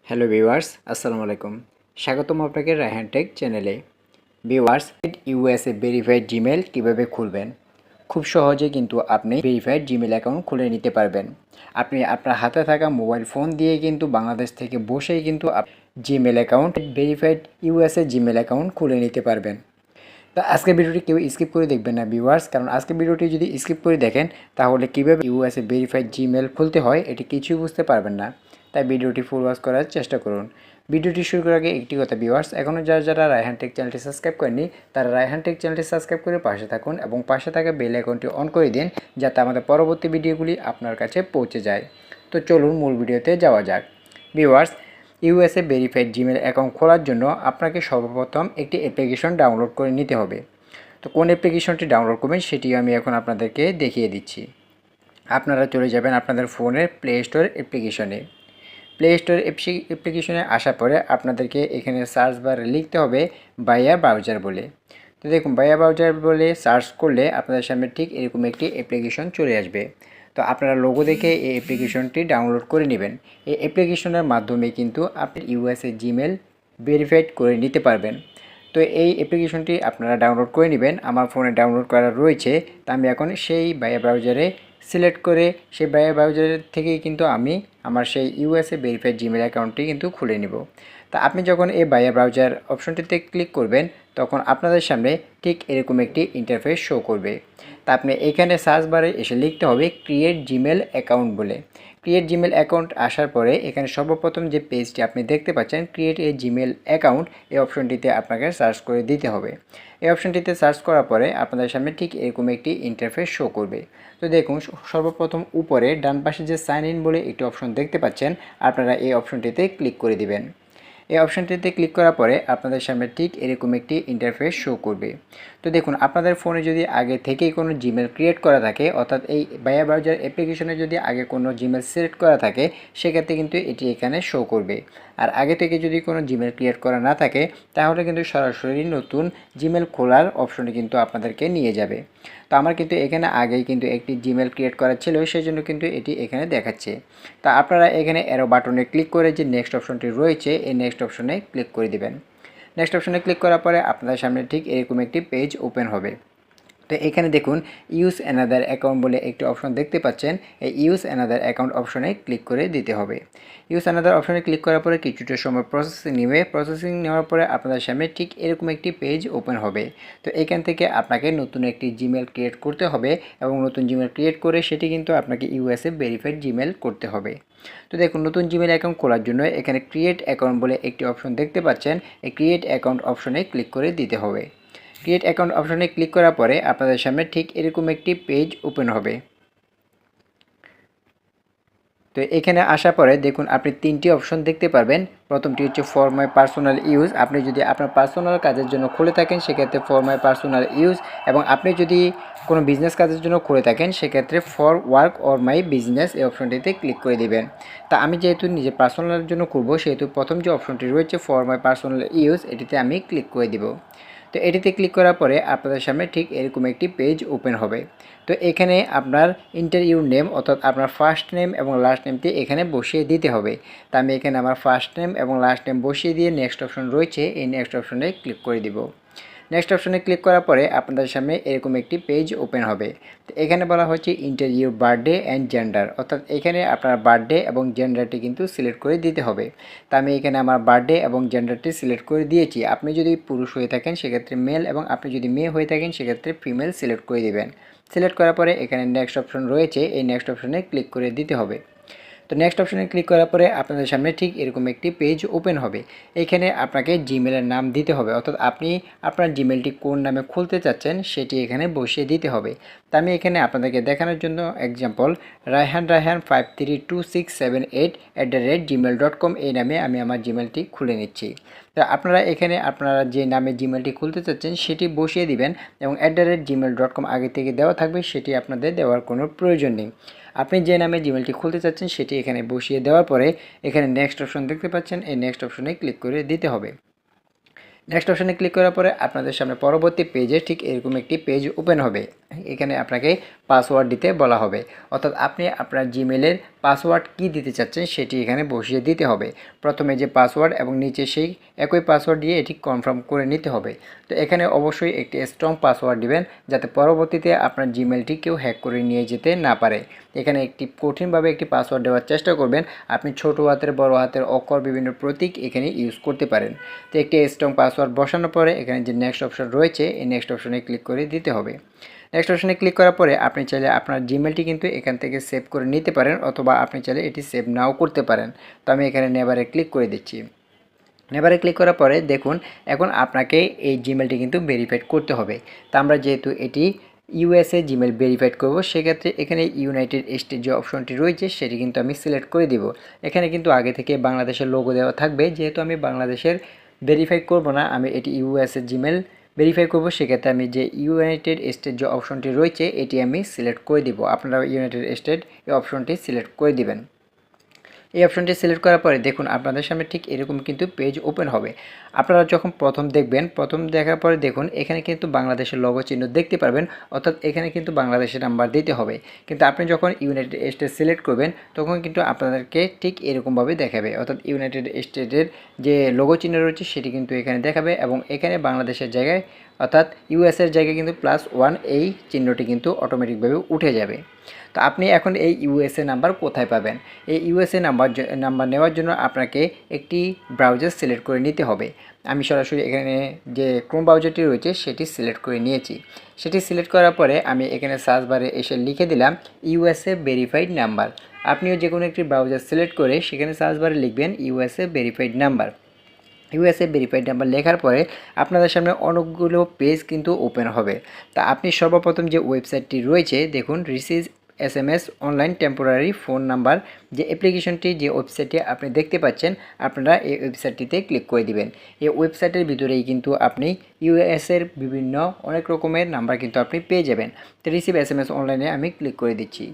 Hello viewers, আসসালামু আলাইকুম। স্বাগতম আপনাকে রায়হান টেক চ্যানেলে। ভিউয়ার্স, ইউএসএ ভেরিফাইড জিমেল কিভাবে খুলবেন? খুব সহজে কিন্তু আপনি ভেরিফাইড জিমেল অ্যাকাউন্ট খুলে নিতে পারবেন। আপনি আপনার হাতে থাকা মোবাইল ফোন দিয়ে কিন্তু বাংলাদেশ থেকে বসেই কিন্তু Gmail account verified USA Gmail account খুলে নিতে পারবেন। তো আজকের ভিডিওটি কেউ স্কিপ করে দেখবেন না ভিউয়ার্স, কারণ আজকের ভিডিওটি যদি স্কিপ করে দেখেন তাহলে কীভাবে ইউএসএ ভেরিফাইড জিমেল খুলতে হয় এটি কিছুই বুঝতে পারবেন না। তাই ভিডিওটি ফুল ওয়াচ করার চেষ্টা করুন। ভিডিওটি শুরু করার আগে একটি কথা ভিউয়ার্স, এখনও যারা রায়হান টেক চ্যানেলটি সাবস্ক্রাইব করেনি তারা রায়হান টেক চ্যানেলটি সাবস্ক্রাইব করে পাশে থাকুন এবং পাশে থাকা বেল আইকনটি অন করে দিন যাতে আমাদের পরবর্তী ভিডিওগুলি আপনার কাছে পৌঁছে যায়। তো চলুন মূল ভিডিওতে যাওয়া যাক। Viewers, USA verified Gmail account খোলার জন্য আপনাকে সর্বপ্রথম একটি অ্যাপ্লিকেশন ডাউনলোড করে নিতে হবে। তো কোন অ্যাপ্লিকেশনটি ডাউনলোড করবেন সেটি আমি এখন আপনাদেরকে দেখিয়ে দিচ্ছি। আপনারা চলে যাবেন আপনাদের ফোনের প্লে স্টোর অ্যাপ্লিকেশনে। প্লে স্টোর অ্যাপ্লিকেশনে আসার পরে আপনাদেরকে এখানে সার্চ বারে লিখতে হবে ভাইয়া ব্রাউজার বলে। তো দেখুন, ভাইয়া ব্রাউজার বলে সার্চ করলে আপনাদের সামনে ঠিক এরকম একটি অ্যাপ্লিকেশন চলে আসবে। তো আপনারা লোগো দেখে এই অ্যাপ্লিকেশনটি ডাউনলোড করে নেবেন। এই অ্যাপ্লিকেশনের মাধ্যমে কিন্তু আপনি ইউএসএ জিমেল ভেরিফাইড করে নিতে পারবেন। তো এই অ্যাপ্লিকেশনটি আপনারা ডাউনলোড করে নেবেন। আমার ফোনে ডাউনলোড করা রয়েছে। তা আমি এখন সেই ভাইয়া ব্রাউজারে সিলেক্ট করে সেই ব্রাউজার থেকেই কিন্তু আমি আমার সেই ইউএসএ ভেরিফাইড জিমেল অ্যাকাউন্টটি কিন্তু খুলে নিব। তা আপনি যখন এই বায়ার ব্রাউজার অপশনটিতে ক্লিক করবেন তখন আপনাদের সামনে ঠিক এরকম একটি ইন্টারফেস শো করবে। তা আপনি এখানে সার্চ বারে এসে লিখতে হবে ক্রিয়েট জিমেল অ্যাকাউন্ট বলে। ক্রিয়েট জিমেল অ্যাকাউন্ট আসার পরে এখানে সর্বপ্রথম যে পেজটি আপনি দেখতে পাচ্ছেন ক্রিয়েট এ জিমেল অ্যাকাউন্ট, এই অপশনটিতে আপনাকে সার্চ করে দিতে হবে। এই অপশনটিতে সার্চ করার পরে আপনাদের সামনে ঠিক এরকম একটি ইন্টারফেস শো করবে। তো দেখুন, সর্বপ্রথম উপরে ডান পাশে যে সাইন ইন বলে একটি অপশন দেখতে পাচ্ছেন, আপনারা এই অপশনটিতে ক্লিক করে দিবেন। এই অপশনটিতে ক্লিক করার পরে আপনাদের সামনে ঠিক এরকম একটি ইন্টারফেস শো করবে। তো দেখুন, আপনাদের ফোনে যদি আগে থেকেই কোনো জিমেল ক্রিয়েট করা থাকে, অর্থাৎ এই ভাইয়া ব্রাউজার অ্যাপ্লিকেশনে যদি আগে কোনো জিমেল সিলেক্ট করা থাকে সেক্ষেত্রে কিন্তু এটি এখানে শো করবে। আর আগে থেকে যদি কোনো জিমেল ক্রিয়েট করা না থাকে তাহলে কিন্তু সরাসরি নতুন জিমেল খোলার অপশনে কিন্তু আপনাদেরকে নিয়ে যাবে। তো আমার কিন্তু এখানে আগেই কিন্তু একটি জিমেল ক্রিয়েট করা ছিল, সেই জন্য কিন্তু এটি এখানে দেখাচ্ছে। তা আপনারা এখানে অ্যারো বাটনে ক্লিক করে যে নেক্সট অপশনটি রয়েছে এই নেক্সট অপশনে ক্লিক করে দিবেন। নেক্সট অপশনে ক্লিক করার পরে আপনাদের সামনে ঠিক এরকম একটি পেজ ওপেন হবে। তো এখানে দেখুন ইউজ অ্যানাদার অ্যাকাউন্ট বলে একটি অপশন দেখতে পাচ্ছেন। এই ইউজ অ্যানাদার অ্যাকাউন্ট অপশনে ক্লিক করে দিতে হবে। ইউজ অ্যানাদার অপশনে ক্লিক করার পরে কিছুটা সময় প্রসেসিং নেবে। প্রসেসিং নেওয়ার পরে আপনাদের সামনে ঠিক এরকম একটি পেজ ওপেন হবে। তো এখান থেকে আপনাকে নতুন একটি জিমেল ক্রিয়েট করতে হবে এবং নতুন জিমেল ক্রিয়েট করে সেটি কিন্তু আপনাকে ইউএসএ ভেরিফাইড জিমেল করতে হবে। তো দেখুন, নতুন জিমেল অ্যাকাউন্ট খোলার জন্য এখানে ক্রিয়েট অ্যাকাউন্ট বলে একটি অপশন দেখতে পাচ্ছেন। এই ক্রিয়েট অ্যাকাউন্ট অপশনে ক্লিক করে দিতে হবে। ক্রিয়েট অ্যাকাউন্ট অপশনে ক্লিক করার পরে আপনাদের সামনে ঠিক এরকম একটি পেজ ওপেন হবে। তো এখানে আসার পরে দেখুন আপনি তিনটি অপশন দেখতে পারবেন। প্রথমটি হচ্ছে ফর মাই পার্সোনাল ইউজ। আপনি যদি আপনার পার্সোনাল কাজের জন্য খুলে থাকেন সেক্ষেত্রে ফর মাই পার্সোনাল ইউজ, এবং আপনি যদি কোনো বিজনেস কাজের জন্য খুলে থাকেন সেক্ষেত্রে for work or my business, এই অপশনটিতে ক্লিক করে দিবেন। তা আমি যেহেতু নিজের পার্সোনালের জন্য করব সেহেতু প্রথম যে অপশনটি রয়েছে ফর মাই পার্সোনাল ইউজ এটিতে আমি ক্লিক করে দিব। তো এটিতে ক্লিক করার পরে আপনাদের সামনে ঠিক এরকম একটি পেজ ওপেন হবে। তো এখানে আপনার ইন্টারভিউ নেম অর্থাৎ আপনার ফার্স্ট নেম এবং লাস্ট নেমটি এখানে বসিয়ে দিতে হবে। তা আমি এখানে আমার ফার্স্ট নেম এবং লাস্ট নেম বসিয়ে দিয়ে নেক্সট অপশন রয়েছে এই নেক্সট অপশনে ক্লিক করে দিব। নেক্সট অপশনে ক্লিক করার পরে আপনাদের সামনে এরকম একটি পেজ ওপেন হবে। তো এখানে বলা হচ্ছে ইন্টারভিউ বার্থডে অ্যান্ড জেন্ডার, অর্থাৎ এখানে আপনার বার্থডে এবং জেন্ডারটি কিন্তু সিলেক্ট করে দিতে হবে। তা আমি এখানে আমার বার্থডে এবং জেন্ডারটি সিলেক্ট করে দিয়েছি। আপনি যদি পুরুষ হয়ে থাকেন সেক্ষেত্রে মেল, এবং আপনি যদি মেয়ে হয়ে থাকেন সেক্ষেত্রে ফিমেল সিলেক্ট করে দিবেন। সিলেক্ট করার পরে এখানে নেক্সট অপশন রয়েছে এই নেক্সট অপশনে ক্লিক করে দিতে হবে। তো নেক্সট অপশনে ক্লিক করার পরে আপনাদের সামনে ঠিক এরকম একটি পেজ ওপেন হবে। এখানে আপনাকে জিমেলের নাম দিতে হবে, অর্থাৎ আপনি আপনার জিমেলটি কোন নামে খুলতে চাচ্ছেন সেটি এখানে বসিয়ে দিতে হবে। তো আমি এখানে আপনাদেরকে দেখানোর জন্য এক্সাম্পল রায়হান 532678@gmail.com এই নামে আমি আমার জিমেলটি খুলে নিচ্ছি। তো আপনারা এখানে আপনারা যে নামে জিমেলটি খুলতে চাচ্ছেন সেটি বসিয়ে দিবেন এবং @gmail.com আগে থেকে দেওয়া থাকবে, সেটি আপনাদের দেওয়ার কোনো প্রয়োজন নেই। আপনি যে নামে জিমেলটি খুলতে চাচ্ছেন সেটি এখানে বসিয়ে দেওয়ার পরে এখানে নেক্সট অপশন দেখতে পাচ্ছেন, এই নেক্সট অপশনে ক্লিক করে দিতে হবে। নেক্সট অপশানে ক্লিক করার পরে আপনাদের সামনে পরবর্তী পেজে ঠিক এরকম একটি পেজ ওপেন হবে। এখানে আপনাকে পাসওয়ার্ড দিতে বলা হবে, অর্থাৎ আপনি আপনার জিমেলের পাসওয়ার্ড কী দিতে চাচ্ছেন সেটি এখানে বসিয়ে দিতে হবে। প্রথমে যে পাসওয়ার্ড এবং নিচে সেই একই পাসওয়ার্ড দিয়ে এটি কনফার্ম করে নিতে হবে। তো এখানে অবশ্যই একটি স্ট্রং পাসওয়ার্ড দিবেন, যাতে পরবর্তীতে আপনার জিমেলটি কেউ হ্যাক করে নিয়ে যেতে না পারে। এখানে একটি কঠিনভাবে একটি পাসওয়ার্ড দেওয়ার চেষ্টা করবেন। আপনি ছোটো হাতের, বড় হাতের অক্ষর, বিভিন্ন প্রতীক এখানে ইউজ করতে পারেন। তো একটি স্ট্রং পাসওয়ার্ড বসানোর পরে এখানে যে নেক্সট অপশন রয়েছে, এই নেক্সট অপশনে ক্লিক করে দিতে হবে। নেক্সট অপশনে ক্লিক করার পরে আপনি চাইলে আপনার জিমেলটি কিন্তু এখান থেকে সেভ করে নিতে পারেন, অথবা আপনি চাইলে এটি সেভ নাও করতে পারেন। তো আমি এখানে নেভারে ক্লিক করে দিচ্ছি। নেভারে ক্লিক করার পরে দেখুন এখন আপনাকে এই জিমেলটি কিন্তু ভেরিফাইড করতে হবে। তো আমরা যেহেতু এটি ইউএসএ জিমেল ভেরিফাইড করব, সেক্ষেত্রে এখানে ইউনাইটেড স্টেট যে অপশনটি রয়েছে সেটি কিন্তু আমি সিলেক্ট করে দিব। এখানে কিন্তু আগে থেকে বাংলাদেশের লোগো দেওয়া থাকবে, যেহেতু আমি বাংলাদেশের ভেরিফাই করব না, আমি এটি ইউএসএ জিমেল ভেরিফাই করব, সেক্ষেত্রে আমি যে ইউনাইটেড স্টেট যে অপশনটি রয়েছে এটি আমি সিলেক্ট করে দিব। আপনারা ইউনাইটেড স্টেট এই অপশনটি সিলেক্ট করে দিবেন। এই অপশনটি সিলেক্ট করার পরে দেখুন আপনাদের সামনে ঠিক এরকম কিন্তু পেজ ওপেন হবে। আপনারা যখন প্রথম দেখবেন, প্রথম দেখার পরে দেখুন এখানে কিন্তু বাংলাদেশের লোগো চিহ্ন দেখতে পারবেন, অর্থাৎ এখানে কিন্তু বাংলাদেশের নাম্বার দিতে হবে। কিন্তু আপনি যখন ইউনাইটেড স্টেট সিলেক্ট করবেন তখন কিন্তু আপনাদেরকে ঠিক এরকমভাবে দেখাবে, অর্থাৎ ইউনাইটেড স্টেটের যে লোগো চিহ্ন রয়েছে সেটি কিন্তু এখানে দেখাবে, এবং এখানে বাংলাদেশের জায়গায় অর্থাৎ ইউএসের জায়গায় কিন্তু +1 এই চিহ্নটি কিন্তু অটোমেটিকভাবে উঠে যাবে। তো আপনি এখন এই ইউএসএ নাম্বার কোথায় পাবেন? এই ইউএসএ নাম্বার নেওয়ার জন্য আপনাকে একটি ব্রাউজার সিলেক্ট করে নিতে হবে। আমি সরাসরি এখানে যে ক্রোম ব্রাউজারটি রয়েছে সেটি সিলেক্ট করে নিয়েছি। সেটি সিলেক্ট করার পরে আমি এখানে সার্চ বারে এসে লিখে দিলাম ইউএসএ ভেরিফাইড নাম্বার। আপনিও যে কোনো একটি ব্রাউজার সিলেক্ট করে সেখানে সার্চ বারে লিখবেন USA verified number. USA verified number লেখার পরে আপনাদের সামনে অনেকগুলো পেজ কিন্তু ওপেন হবে। তা আপনি সর্বপ্রথম যে ওয়েবসাইটটি রয়েছে দেখুন, receive SMS online temporary phone number যে অ্যাপ্লিকেশনটি, যে ওয়েবসাইটে আপনি দেখতে পাচ্ছেন, আপনারা এই ওয়েবসাইটটিতে ক্লিক করে দিবেন। এই ওয়েবসাইটের ভিতরেই কিন্তু আপনি ইউএসের বিভিন্ন অনেক রকমের নাম্বার কিন্তু আপনি পেয়ে যাবেন। তো রিসিভ এসএমএস অনলাইনে আমি ক্লিক করে দিচ্ছি।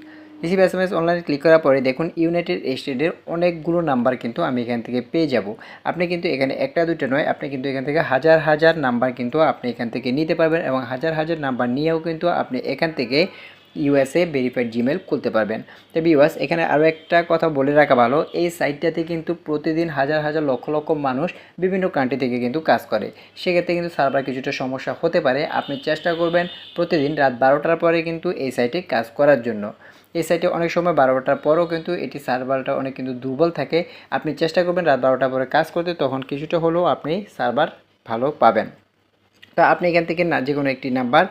রিসিভ এসএমএস অনলাইনে ক্লিক করার পরে দেখুন ইউনাইটেড স্টেটের অনেকগুলো নাম্বার কিন্তু আমি এখান থেকে পেয়ে যাব। আপনি কিন্তু এখানে একটা দুটো নয়, আপনি কিন্তু এখান থেকে হাজার হাজার নাম্বার কিন্তু আপনি এখান থেকে নিতে পারবেন, এবং হাজার হাজার নাম্বার নিয়েও কিন্তু আপনি এখান থেকে ইউএসএ ভেরিফাইড জিমেল খুলতে পারবেন। তো ভিউয়ার্স, এখানে আরও একটা কথা বলে রাখা ভালো, এই সাইটটাতে কিন্তু প্রতিদিন হাজার হাজার লক্ষ লক্ষ মানুষ বিভিন্ন কান্ট্রি থেকে কিন্তু কাজ করে। সেক্ষেত্রে কিন্তু সার্ভার কিছুটা সমস্যা হতে পারে। আপনি চেষ্টা করবেন প্রতিদিন রাত 12টার পরে কিন্তু এই সাইটে কাজ করার জন্য। এই সাইটে অনেক সময় 12টার পরেও কিন্তু এটি সার্ভারটা অনেক কিন্তু দুর্বল থাকে। আপনি চেষ্টা করবেন রাত 12টার পরে কাজ করতে, তখন কিছুটা হলেও আপনি সার্ভার ভালো পাবেন। তা আপনি এখান থেকে যে কোনো একটি নাম্বার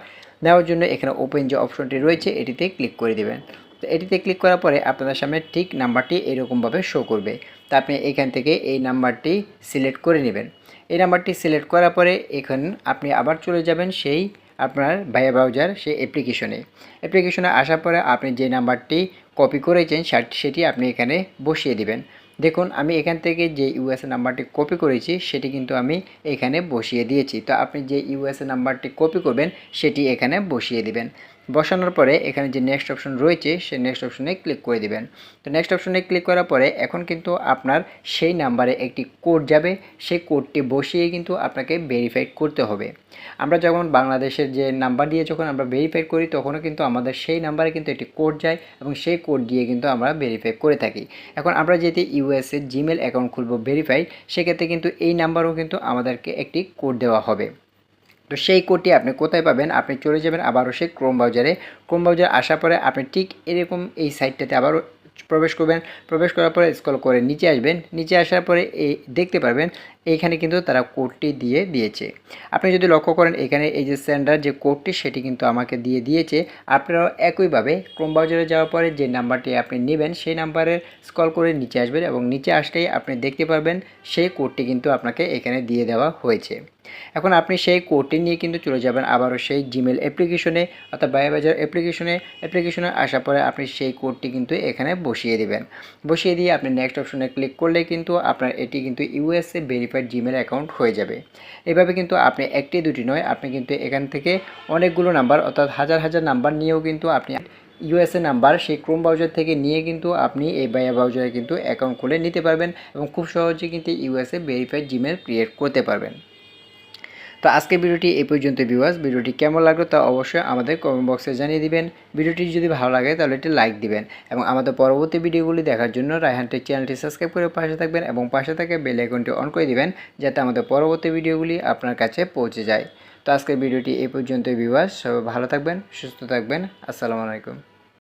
নেওয়ার জন্য এখানে ওপেন যে অপশনটি রয়েছে এটিতে ক্লিক করে দেবেন। তো এটিতে ক্লিক করার পরে আপনাদের সামনে ঠিক নাম্বারটি এরকমভাবে শো করবে। তা আপনি এখান থেকে এই নাম্বারটি সিলেক্ট করে নেবেন। এই নাম্বারটি সিলেক্ট করার পরে এখন আপনি আবার চলে যাবেন সেই আপনার ভাইয়া ব্রাউজার সেই অ্যাপ্লিকেশনে আসার পরে আপনি যে নাম্বারটি কপি করেছেন সেটি আপনি এখানে বসিয়ে দিবেন। দেখুন আমি এখান থেকে যে ইউএসএ নাম্বারটি কপি করেছি সেটি কিন্তু আমি এখানে বসিয়ে দিয়েছি। তো আপনি যে ইউএসএ নাম্বারটি কপি করবেন সেটি এখানে বসিয়ে দিবেন। বসানোর পরে এখানে যে নেক্সট অপশন রয়েছে সেই নেক্সট অপশনে ক্লিক করে দিবেন। তো নেক্সট অপশনে ক্লিক করার পরে এখন কিন্তু আপনার সেই নাম্বারে একটি কোড যাবে, সেই কোডটি বসিয়ে কিন্তু আপনাকে ভেরিফাই করতে হবে। আমরা যখন বাংলাদেশের যে নাম্বার দিয়ে যখন আমরা ভেরিফাই করি তখনও কিন্তু আমাদের সেই নাম্বারে কিন্তু একটি কোড যায়, এবং সেই কোড দিয়ে কিন্তু আমরা ভেরিফাই করে থাকি। এখন আমরা যেহেতু ইউএসএ জিমেল অ্যাকাউন্ট খুলব ভেরিফাই, সেক্ষেত্রে কিন্তু এই নাম্বারও কিন্তু আমাদেরকে একটি কোড দেওয়া হবে। তো সেই কোডটি আপনি কোথায় পাবেন? আপনি চলে যাবেন আবারও সেই ক্রোম ব্রাউজারে। ক্রোম ব্রাউজার আসার পরে আপনি ঠিক এরকম এই সাইটটাতে আবারও প্রবেশ করবেন। প্রবেশ করার পরে স্ক্রল করে নিচে আসবেন। নিচে আসার পরে এই দেখতে পারবেন এইখানে কিন্তু তারা কোডটি দিয়েছে। আপনি যদি লক্ষ্য করেন এখানে এই যে সেন্ডার যে কোডটি সেটি কিন্তু আমাকে দিয়েছে। আপনারাও একইভাবে ক্রোম ব্রাউজারে যাওয়ার পরে যে নাম্বারটি আপনি নেবেন সেই নাম্বারে স্ক্রল করে নিচে আসবেন, এবং নিচে আসলেই আপনি দেখতে পারবেন সেই কোডটি কিন্তু আপনাকে এখানে দিয়ে দেওয়া হয়েছে। এখন আপনি সেই কোডটি নিয়ে কিন্তু চলে যাবেন আবারও সেই জিমেল অ্যাপ্লিকেশনে, অর্থাৎ ভাইয়া ব্রাউজার অ্যাপ্লিকেশনে আসার পরে আপনি সেই কোডটি কিন্তু এখানে বসিয়ে দিবেন। বসিয়ে দিয়ে আপনি নেক্সট অপশনে ক্লিক করলে কিন্তু আপনার এটি কিন্তু ইউএসএ ভেরিফাইড জিমেল অ্যাকাউন্ট হয়ে যাবে। এভাবে কিন্তু আপনি একটি দুটি নয়, আপনি কিন্তু এখান থেকে অনেকগুলো নাম্বার অর্থাৎ হাজার হাজার নাম্বার নিয়েও কিন্তু আপনি ইউএসএ নাম্বার সেই ক্রোম ব্রাউজার থেকে নিয়ে কিন্তু আপনি এই ভাইয়া ব্রাউজারে কিন্তু অ্যাকাউন্ট খুলে নিতে পারবেন, এবং খুব সহজে কিন্তু ইউএসএ ভেরিফাইড জিমেল ক্রিয়েট করতে পারবেন। তো আজকে ভিডিওটি এই পর্যন্ত ভিউয়ার্স, ভিডিওটি কেমন লাগলো তা অবশ্যই আমাদের কমেন্ট বক্সে জানিয়ে দিবেন। ভিডিওটি যদি ভালো লাগে তাহলে একটি লাইক দিবেন এবং আমাদের পরবর্তী ভিডিওগুলি দেখার জন্য রায়হান টেক চ্যানেলটি সাবস্ক্রাইব করে পাশে থাকবেন এবং পাশে থাকা বেল আইকনটি অন করে দিবেন যাতে আমাদের পরবর্তী ভিডিওগুলি আপনার কাছে পৌঁছে যায়। তো আজকের ভিডিওটি এই পর্যন্ত ভিউয়ার্স, সবাই ভালো থাকবেন, সুস্থ থাকবেন। আসসালামু আলাইকুম।